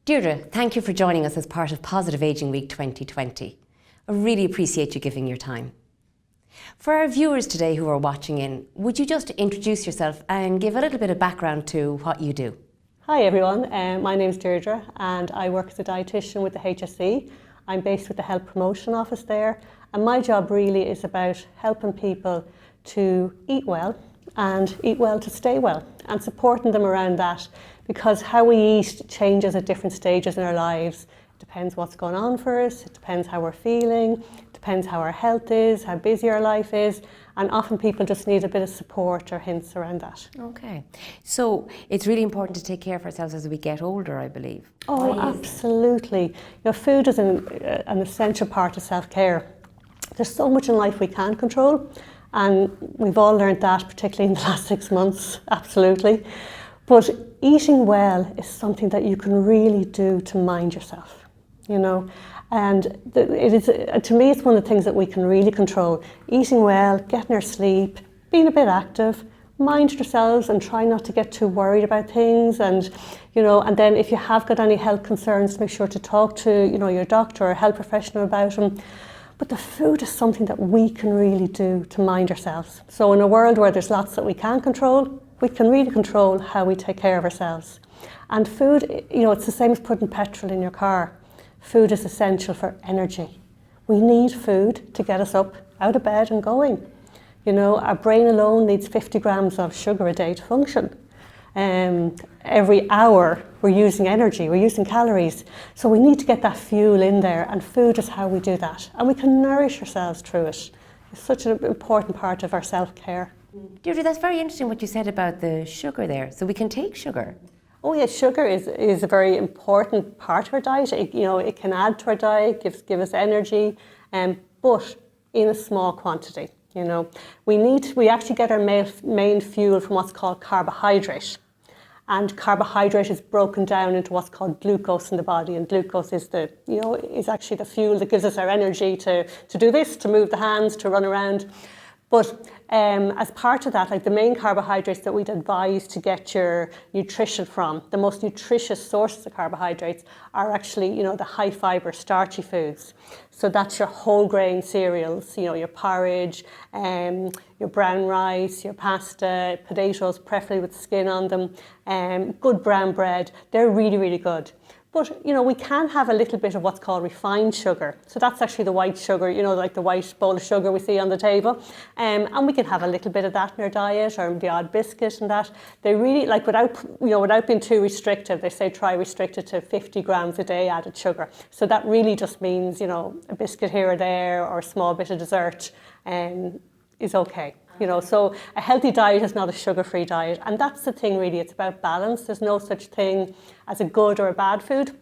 Deirdre, thank you for joining us as part of Positive Ageing Week 2020. I really appreciate you giving your time. For our viewers today who are watching in, would you just introduce yourself and give a little bit of background to what you do? Hi everyone, my name is Deirdre and I work as a dietitian with the HSE. I'm based with the Health Promotion Office there, and my job really is about helping people to eat well and eat well to stay well, and supporting them around that, because how we eat changes at different stages in our lives. It depends what's going on for us, it depends how we're feeling, it depends how our health is, how busy our life is, and often people just need a bit of support or hints around that. Okay, so it's really important to take care of ourselves as we get older, I believe. Oh, absolutely. You know, food is an essential part of self-care. There's so much in life we can't control, and we've all learned that, particularly in the last 6 months, absolutely. But eating well is something that you can really do to mind yourself, you know. And it is, to me, it's one of the things that we can really control. Eating well, getting our sleep, being a bit active, mind yourselves and try not to get too worried about things. And, you know, and then if you have got any health concerns, make sure to talk to, you know, your doctor or a health professional about them. But the food is something that we can really do to mind ourselves. So in a world where there's lots that we can't control, we can really control how we take care of ourselves. And food, you know, it's the same as putting petrol in your car. Food is essential for energy. We need food to get us up out of bed and going. You know, our brain alone needs 50 grams of sugar a day to function. Every hour we're using energy, we're using calories. So we need to get that fuel in there, and food is how we do that. And we can nourish ourselves through it. It's such an important part of our self-care. Deirdre, that's very interesting what you said about the sugar there. So we can take sugar. Oh yes, sugar is a very important part of our diet. It, you know, it can add to our diet, give us energy, but in a small quantity. You know, we actually get our main fuel from what's called carbohydrate, and carbohydrate is broken down into what's called glucose in the body, and glucose is is actually the fuel that gives us our energy to do this, to move the hands, to run around. But as part of that, like the main carbohydrates that we'd advise to get your nutrition from, the most nutritious sources of carbohydrates are actually, you know, the high fibre starchy foods. So that's your whole grain cereals, you know, your porridge, your brown rice, your pasta, potatoes, preferably with skin on them, good brown bread. They're really, really good. But, you know, we can have a little bit of what's called refined sugar. So that's actually the white sugar, you know, like the white bowl of sugar we see on the table. And we can have a little bit of that in our diet, or the odd biscuit and that. They really, like without being too restrictive, they say try restrict it to 50 grams a day added sugar. So that really just means, you know, a biscuit here or there, or a small bit of dessert is okay. You know, so a healthy diet is not a sugar-free diet, and that's the thing really. It's about balance. There's no such thing as a good or a bad food.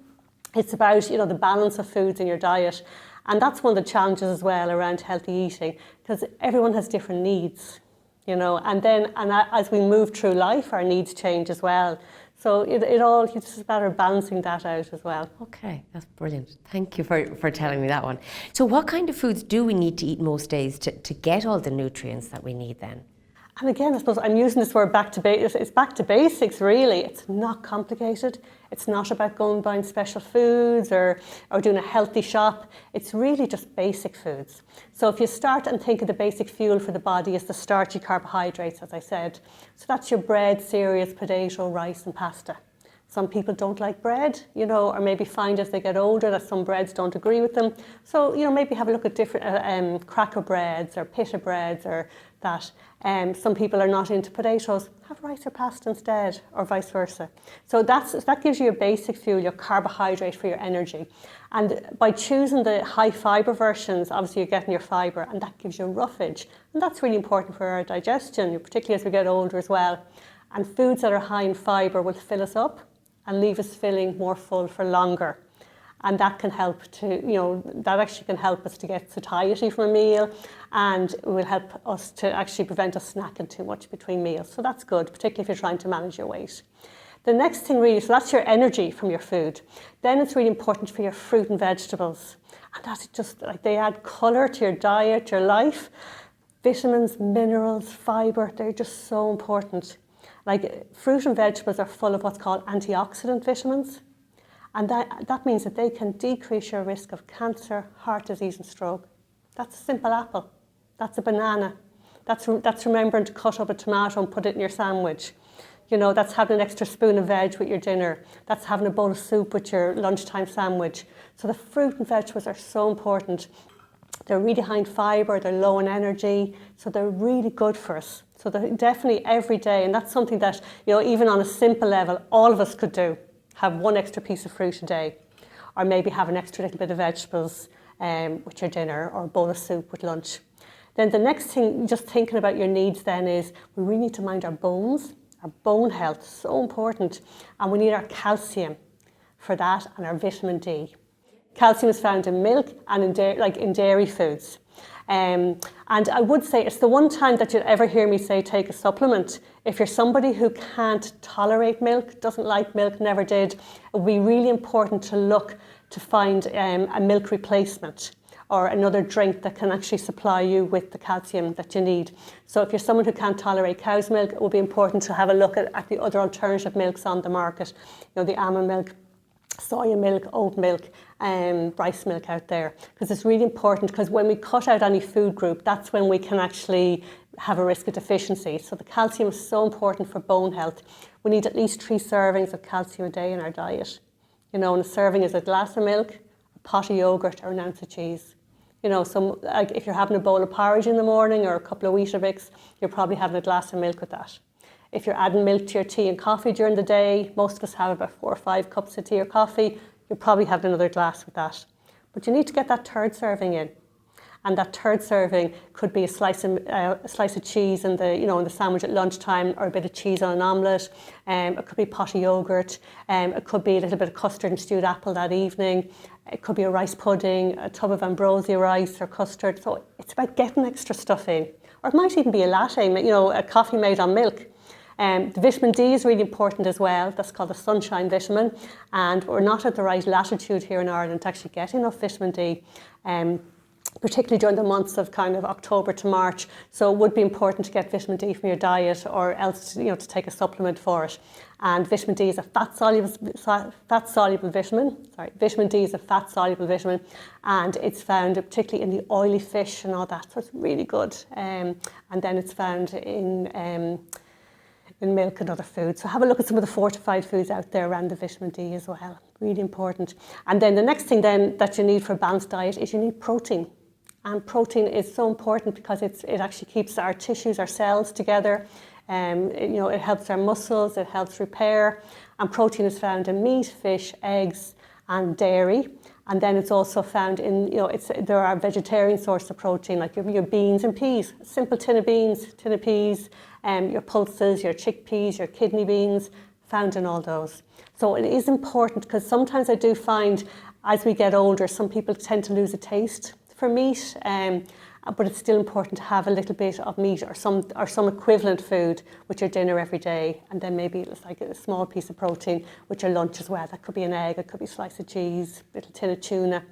It's about, you know, the balance of foods in your diet, and that's one of the challenges as well around healthy eating, because everyone has different needs, you know, and as we move through life, our needs change as well. So it's just a matter of balancing that out as well. Okay, that's brilliant. Thank you for telling me that one. So what kind of foods do we need to eat most days to get all the nutrients that we need then? And again, I suppose I'm using this word back to basics. It's back to basics, really. It's not complicated. It's not about going buying special foods or doing a healthy shop. It's really just basic foods. So if you start and think of the basic fuel for the body as the starchy carbohydrates, as I said. So that's your bread, cereals, potato, rice and pasta. Some people don't like bread, you know, or maybe find as they get older that some breads don't agree with them. So, you know, maybe have a look at different cracker breads or pita breads or that. Some people are not into potatoes, have rice or pasta instead, or vice versa. So that gives you a basic fuel, your carbohydrate for your energy. And by choosing the high fibre versions, obviously you're getting your fibre, and that gives you roughage. And that's really important for our digestion, particularly as we get older as well. And foods that are high in fibre will fill us up and leave us feeling more full for longer. And that can help that actually can help us to get satiety from a meal, and it will help us to actually prevent us snacking too much between meals. So that's good, particularly if you're trying to manage your weight. The next thing really, so that's your energy from your food. Then it's really important for your fruit and vegetables. And that's just like they add colour to your diet, your life. Vitamins, minerals, fibre, they're just so important. Like fruit and vegetables are full of what's called antioxidant vitamins. And that means that they can decrease your risk of cancer, heart disease and stroke. That's a simple apple. That's a banana. That's remembering to cut up a tomato and put it in your sandwich. You know, that's having an extra spoon of veg with your dinner. That's having a bowl of soup with your lunchtime sandwich. So the fruit and vegetables are so important. They're really high in fibre, they're low in energy, so they're really good for us. So they're definitely every day, and that's something that, you know, even on a simple level, all of us could do. Have one extra piece of fruit a day, or maybe have an extra little bit of vegetables with your dinner, or a bowl of soup with lunch. Then the next thing, just thinking about your needs then, is we really need to mind our bones. Our bone health is so important, and we need our calcium for that, and our vitamin D. Calcium is found in milk and in dairy foods. And I would say it's the one time that you'll ever hear me say take a supplement. If you're somebody who can't tolerate milk, doesn't like milk, never did, it would be really important to look to find a milk replacement or another drink that can actually supply you with the calcium that you need. So if you're someone who can't tolerate cow's milk, it will be important to have a look at the other alternative milks on the market. You know, the almond milk, soya milk, oat milk, rice milk out there. Because it's really important, because when we cut out any food group, that's when we can actually have a risk of deficiency. So the calcium is so important for bone health. We need at least 3 servings of calcium a day in our diet. You know, and a serving is a glass of milk, a pot of yogurt, or an ounce of cheese. You know, so like if you're having a bowl of porridge in the morning or a couple of Weetabix, you're probably having a glass of milk with that. If you're adding milk to your tea and coffee during the day, most of us have about 4 or 5 cups of tea or coffee, you'll probably have another glass with that. But you need to get that 3rd serving in. And that 3rd serving could be a slice of cheese in the sandwich at lunchtime, or a bit of cheese on an omelette. It could be a pot of yogurt. It could be a little bit of custard and stewed apple that evening. It could be a rice pudding, a tub of ambrosia rice or custard. So it's about getting extra stuff in. Or it might even be a latte, you know, a coffee made on milk. The vitamin D is really important as well. That's called the sunshine vitamin. And we're not at the right latitude here in Ireland to actually get enough vitamin D. Particularly during the months of kind of October to March. So it would be important to get vitamin D from your diet, or else, you know, to take a supplement for it. And vitamin D is a fat-soluble vitamin. Vitamin D is a fat-soluble vitamin, and it's found particularly in the oily fish and all that. So it's really good. And then it's found in milk and other foods. So have a look at some of the fortified foods out there around the vitamin D as well. Really important. And then the next thing then that you need for a balanced diet is you need protein. And protein is so important because it actually keeps our tissues, our cells together. It helps our muscles, it helps repair. And protein is found in meat, fish, eggs, and dairy. And then it's also found in, there are vegetarian sources of protein, like your beans and peas. A simple tin of beans, tin of peas, your pulses, your chickpeas, your kidney beans, found in all those. So it is important, because sometimes I do find as we get older, some people tend to lose a taste for meat, but it's still important to have a little bit of meat or some equivalent food with your dinner every day, and then maybe it's like a small piece of protein with your lunch as well. That could be an egg, it could be a slice of cheese, a little tin of tuna.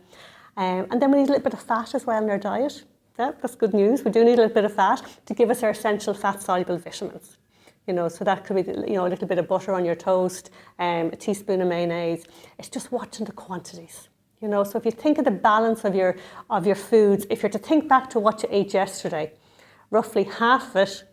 And then we need a little bit of fat as well in our diet. Yeah, that's good news. We do need a little bit of fat to give us our essential fat-soluble vitamins. You know, so that could be, a little bit of butter on your toast, a teaspoon of mayonnaise. It's just watching the quantities. You know, so if you think of the balance of your foods, if you're to think back to what you ate yesterday, roughly half of it,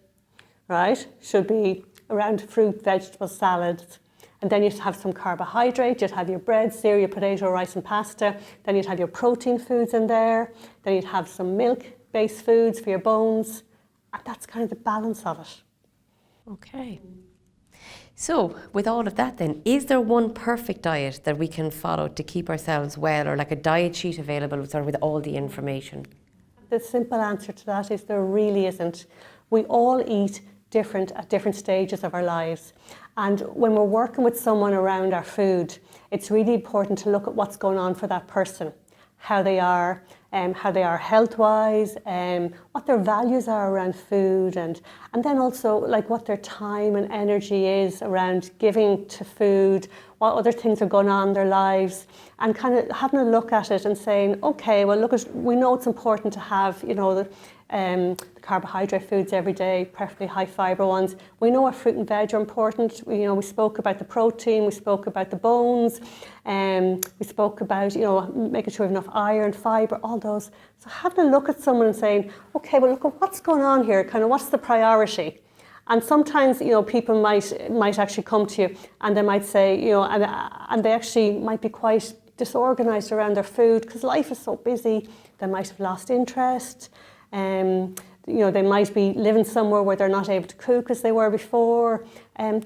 right, should be around fruit, vegetables, salads. And then you'd have some carbohydrate, you'd have your bread, cereal, potato, rice and pasta. Then you'd have your protein foods in there. Then you'd have some milk-based foods for your bones. And that's kind of the balance of it. Okay. So, with all of that then, is there one perfect diet that we can follow to keep ourselves well, or like a diet sheet available sort of with all the information? The simple answer to that is there really isn't. We all eat different at different stages of our lives. And when we're working with someone around our food, it's really important to look at what's going on for that person, how they are, how they are health-wise, what their values are around food, and then also like what their time and energy is around giving to food, what other things are going on in their lives, and kind of having a look at it and saying, okay, well, look, we know it's important to have, you know, the carbohydrate foods every day, preferably high fibre ones. We know our fruit and veg are important. We spoke about the protein, we spoke about the bones, we spoke about, you know, making sure we have enough iron, fibre, all those. So having a look at someone and saying, okay, well, look at what's going on here, kind of what's the priority? And sometimes, you know, people might actually come to you and they might say, you know, and they actually might be quite disorganised around their food because life is so busy. They might have lost interest. You know, they might be living somewhere where they're not able to cook as they were before.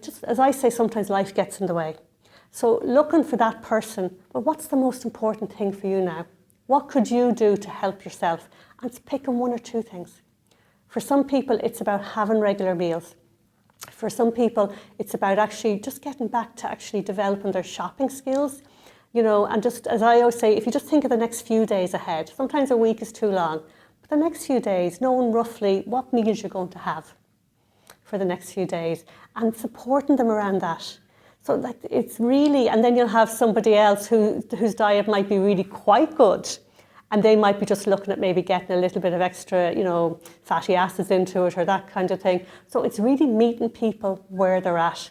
Just as I say, sometimes life gets in the way. So looking for that person, well, what's the most important thing for you now? What could you do to help yourself? And it's picking one or two things. For some people, it's about having regular meals. For some people, it's about actually just getting back to actually developing their shopping skills. You know, and just as I always say, if you just think of the next few days ahead, sometimes a week is too long. The next few days, knowing roughly what meals you're going to have for the next few days and supporting them around that. So like it's really, and then you'll have somebody else whose diet might be really quite good and they might be just looking at maybe getting a little bit of extra, you know, fatty acids into it or that kind of thing. So it's really meeting people where they're at.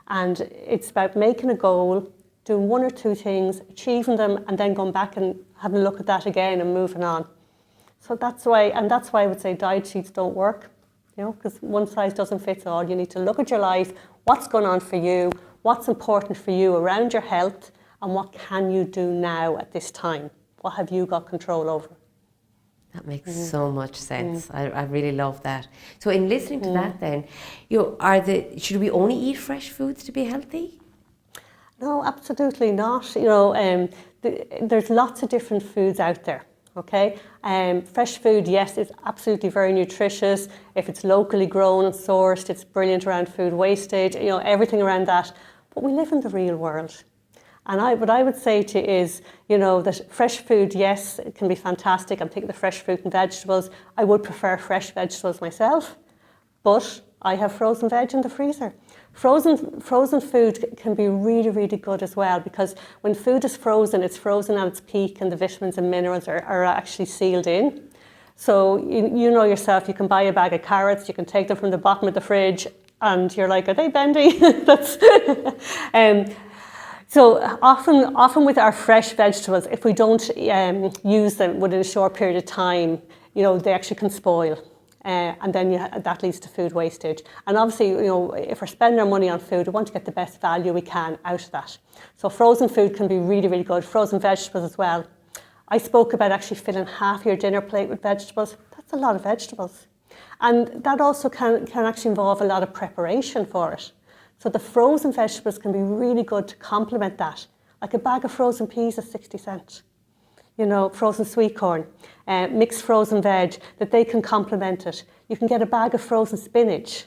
And it's about making a goal, doing one or two things, achieving them and then going back and having a look at that again and moving on. So that's why I would say diet sheets don't work, you know, because one size doesn't fit all. You need to look at your life, what's going on for you, what's important for you around your health, and what can you do now at this time? What have you got control over? That makes so much sense. I really love that. So in listening to that then, you know, should we only eat fresh foods to be healthy? No, absolutely not. You know, there's lots of different foods out there. Okay, fresh food, yes, it's absolutely very nutritious. If it's locally grown and sourced, it's brilliant around food wastage, you know, everything around that. But we live in the real world. And what I would say to you is, you know, that fresh food, yes, it can be fantastic. I'm thinking of fresh fruit and vegetables. I would prefer fresh vegetables myself, but I have frozen veg in the freezer. Frozen food can be really, really good as well because when food is frozen, it's frozen at its peak and the vitamins and minerals are actually sealed in. So you know yourself, you can buy a bag of carrots, you can take them from the bottom of the fridge and you're like, are they bendy? So often with our fresh vegetables, if we don't use them within a short period of time, you know, they actually can spoil. And then that leads to food wastage. And obviously, you know, if we're spending our money on food, we want to get the best value we can out of that. So frozen food can be really, really good. Frozen vegetables as well. I spoke about actually filling half your dinner plate with vegetables. That's a lot of vegetables. And that also can actually involve a lot of preparation for it. So the frozen vegetables can be really good to complement that. Like a bag of frozen peas is 60 cents. You know, frozen sweet corn, mixed frozen veg, that they can complement it. You can get a bag of frozen spinach,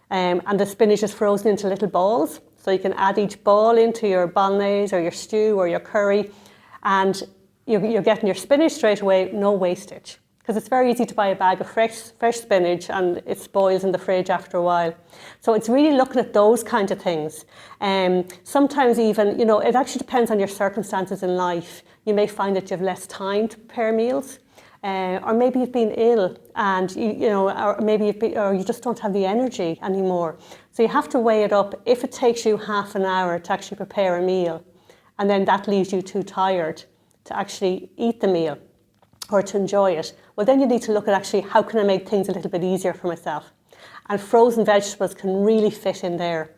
and the spinach is frozen into little balls. So you can add each ball into your bolognese or your stew or your curry, and you're getting your spinach straight away, no wastage. Because it's very easy to buy a bag of fresh spinach and it spoils in the fridge after a while. So it's really looking at those kind of things. Sometimes even, you know, it actually depends on your circumstances in life. You may find that you have less time to prepare meals, or maybe you've been ill and you know, or maybe or you just don't have the energy anymore. So you have to weigh it up. If it takes you half an hour to actually prepare a meal, and then that leaves you too tired to actually eat the meal or to enjoy it, well then you need to look at actually how can I make things a little bit easier for myself. And frozen vegetables can really fit in there.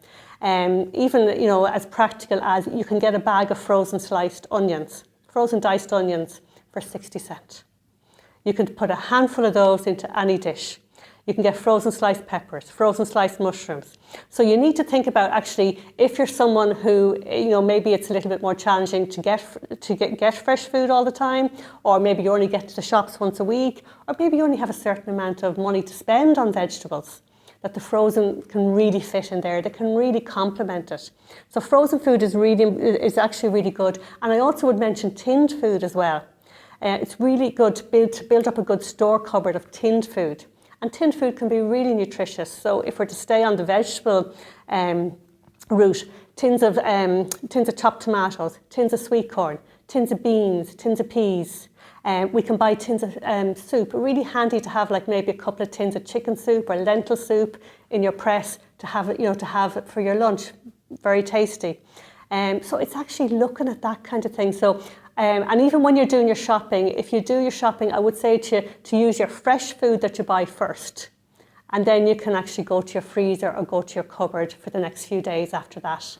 Even, you know, as practical as you can get a bag of frozen sliced onions, frozen diced onions for 60 cents. You can put a handful of those into any dish. You can get frozen sliced peppers, frozen sliced mushrooms. So you need to think about actually, if you're someone who, you know, maybe it's a little bit more challenging to get fresh food all the time, or maybe you only get to the shops once a week, or maybe you only have a certain amount of money to spend on vegetables, that the frozen can really fit in there. They can really complement it. So frozen food is actually really good. And I also would mention tinned food as well. It's really good to build up a good store cupboard of tinned food. And tinned food can be really nutritious. So if we're to stay on the vegetable route, tins of chopped tomatoes, tins of sweet corn, tins of beans, tins of peas. We can buy tins of soup. Really handy to have like maybe a couple of tins of chicken soup or lentil soup in your press to have it, to have it for your lunch. Very tasty. So it's actually looking at that kind of thing. So, and even when you're doing your shopping, if you do your shopping, I would say to use your fresh food that you buy first. And then you can actually go to your freezer or go to your cupboard for the next few days after that.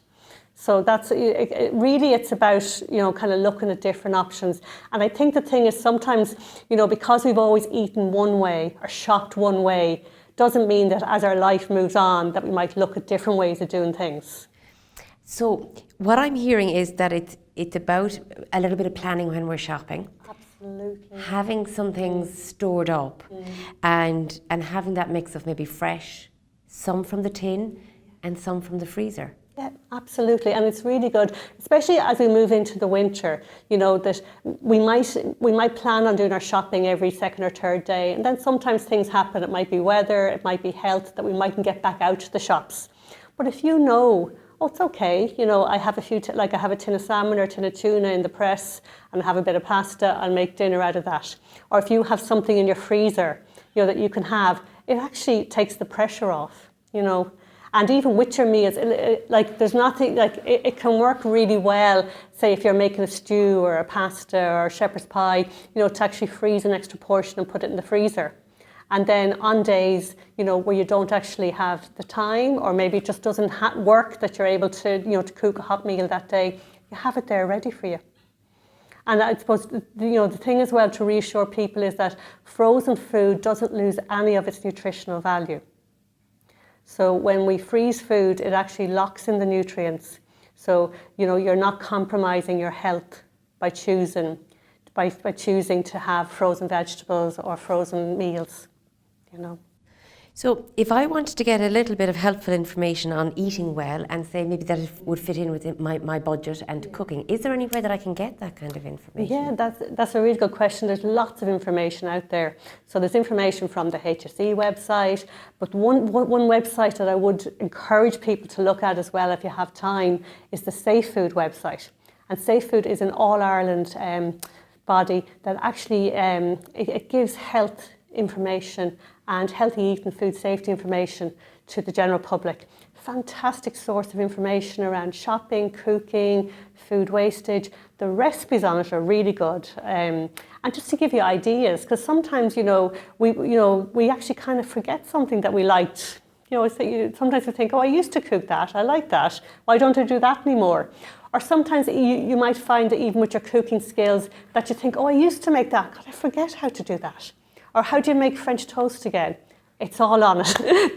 So that's really, it's about, kind of looking at different options. And I think the thing is sometimes, because we've always eaten one way or shopped one way, doesn't mean that as our life moves on that we might look at different ways of doing things. So what I'm hearing is that it's about a little bit of planning when we're shopping. Absolutely. Having some things stored up and having that mix of maybe fresh, some from the tin and some from the freezer. Yeah, absolutely, and it's really good, especially as we move into the winter. That we might plan on doing our shopping every second or third day, and then sometimes things happen. It might be weather, it might be health that we mightn't get back out to the shops. But if oh, it's okay. I have I have a tin of salmon or a tin of tuna in the press, and I have a bit of pasta. I'll make dinner out of that. Or if you have something in your freezer, that you can have, it actually takes the pressure off. And even with your meals, there's nothing, it can work really well, say if you're making a stew or a pasta or a shepherd's pie, to actually freeze an extra portion and put it in the freezer. And then on days, where you don't actually have the time, or maybe it just doesn't work that you're able to, to cook a hot meal that day, you have it there ready for you. And I suppose, the thing as well to reassure people is that frozen food doesn't lose any of its nutritional value. So when we freeze food, it actually locks in the nutrients. So, you're not compromising your health by choosing to have frozen vegetables or frozen meals, So if I wanted to get a little bit of helpful information on eating well and say maybe that it would fit in with my budget and cooking, is there anywhere that I can get that kind of information? Yeah, that's a really good question. There's lots of information out there. So there's information from the HSE website, but one website that I would encourage people to look at as well if you have time is the Safe Food website. And Safe Food is an all-Ireland body that actually it gives health information and healthy eating, food safety information to the general public. Fantastic source of information around shopping, cooking, food wastage. The recipes on it are really good. And just to give you ideas, because sometimes, we actually kind of forget something that we liked. Sometimes we think, oh, I used to cook that, I like that. Why don't I do that anymore? Or sometimes you might find that even with your cooking skills that you think, oh, I used to make that, God, I forget how to do that. Or how do you make French toast again? It's all on it.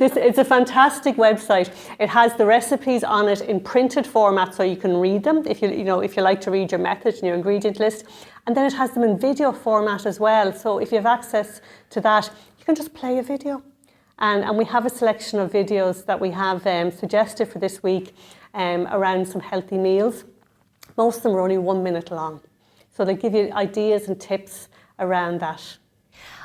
It's a fantastic website. It has the recipes on it in printed format so you can read them if you like to read your method and your ingredient list. And then it has them in video format as well. So if you have access to that, you can just play a video. And we have a selection of videos that we have suggested for this week around some healthy meals. Most of them are only 1 minute long. So they give you ideas and tips around that.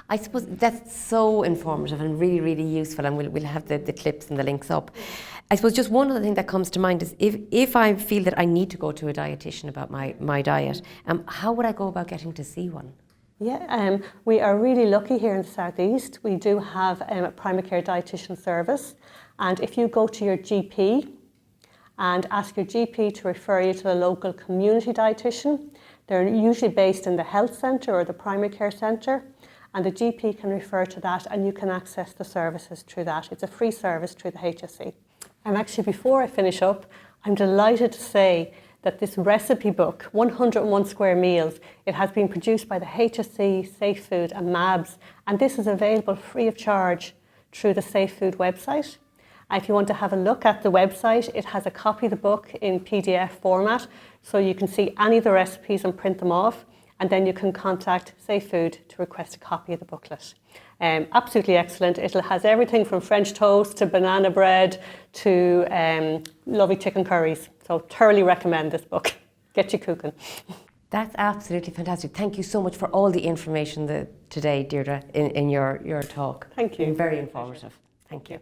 I suppose that's so informative and really, really useful, and we'll have the clips and the links up. I suppose just one other thing that comes to mind is if I feel that I need to go to a dietitian about my diet, how would I go about getting to see one? Yeah, we are really lucky here in the Southeast. We do have a primary care dietitian service, and if you go to your GP and ask your GP to refer you to a local community dietitian, they're usually based in the health centre or the primary care centre, and the GP can refer to that and you can access the services through that. It's a free service through the HSE. And actually, before I finish up, I'm delighted to say that this recipe book, 101 Square Meals, it has been produced by the HSE, Safe Food and MABS, and this is available free of charge through the Safe Food website. And if you want to have a look at the website, it has a copy of the book in PDF format, so you can see any of the recipes and print them off, and then you can contact Safe Food to request a copy of the booklet. Absolutely excellent. It has everything from French toast to banana bread to lovely chicken curries. So thoroughly recommend this book. Get you cooking. That's absolutely fantastic. Thank you so much for all the information today, Deirdre, in your talk. Thank you. Very informative. Thank you.